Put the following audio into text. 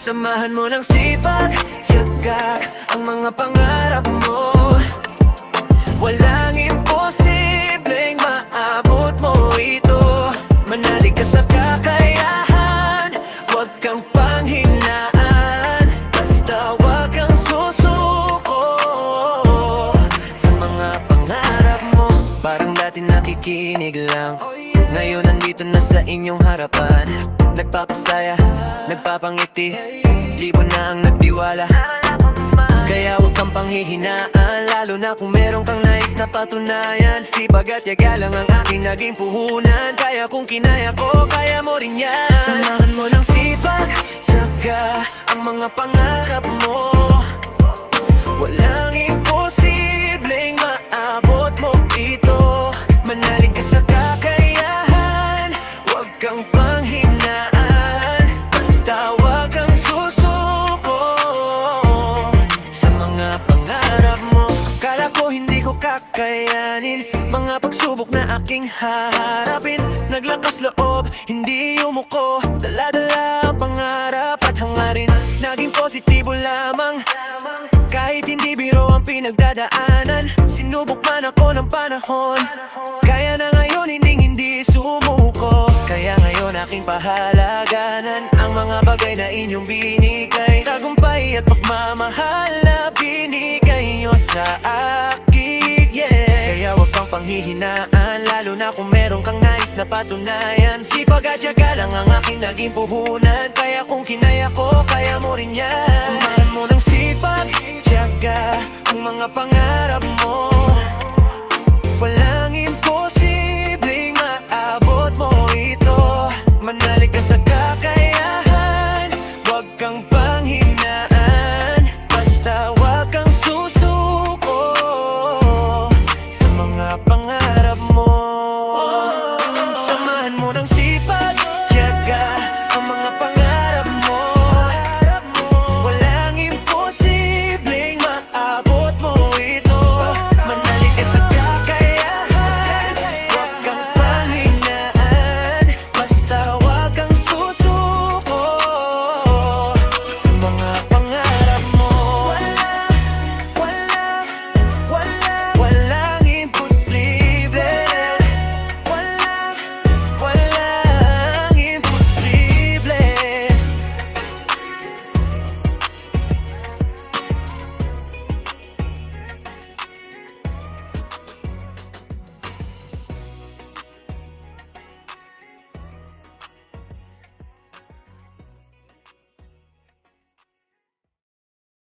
Samahan mo ng sipag, yaga ang mga pangarap mo. Walang imposibleng maabot mo ito. Manalig ka sa kakayahan, huwag kang panghinaan. Basta huwag kang susuko sa mga pangarap mo. Parang dati nakikinig lang, ngayon nandito na sa inyong harapan. Nagpapasaya, nagpapangiti, libo na ang nagtiwala. Kaya huwag kang panghihinaan, lalo na kung meron kang nais na patunayan. Sipag at yaga lang ang aking naging puhunan. Kaya kung kinaya ko, kaya mo rin yan. Samahan mo ng sipag, yaga ang mga pangarap mo. Walang imposibleng maabot mo ito. Manalig ka sa kakayahan, huwag kang panghinaan. Basta huwag kang susuko sa mga pangarap mo. Akala ko hindi ko kakayanin mga pagsubok na aking haharapin. Naglakas loob, hindi yumuko, dala-dala ang pangarap at hangarin. Naging positibo lamang kahit hindi biro ang pinagdadaanan. Sinubok man ako ng panahon, kaya na ngayon hindi sumuko. Kaya ngayon aking pahalaganan ang mga bagay na inyong binigay. Tagumpay at pagmamahal na binigay nyo sa akin, yeah. Kaya huwag kang panghihinaan, lalo na kung meron kang nais na patunayan. Sipag at yaga lang ang aking naging puhunan. Kaya kung kinaya ko, kaya mo rin yan. Samahan mo ng sipag, yaga ang mga pangarap mo. Walang imposibleng maabot mo ito. Manalig ka sa kakayahan, huwag kang panghinaan. Basta huwag kang susuko sa mga pangarap mo. Samahan mo ng sipag, yaga ang mga pangarap mo. Walang imposibleng maabot mo ito. Manalig ka sa kakayahan, huwag kang panghinaan. Basta huwag kang susuko sa mga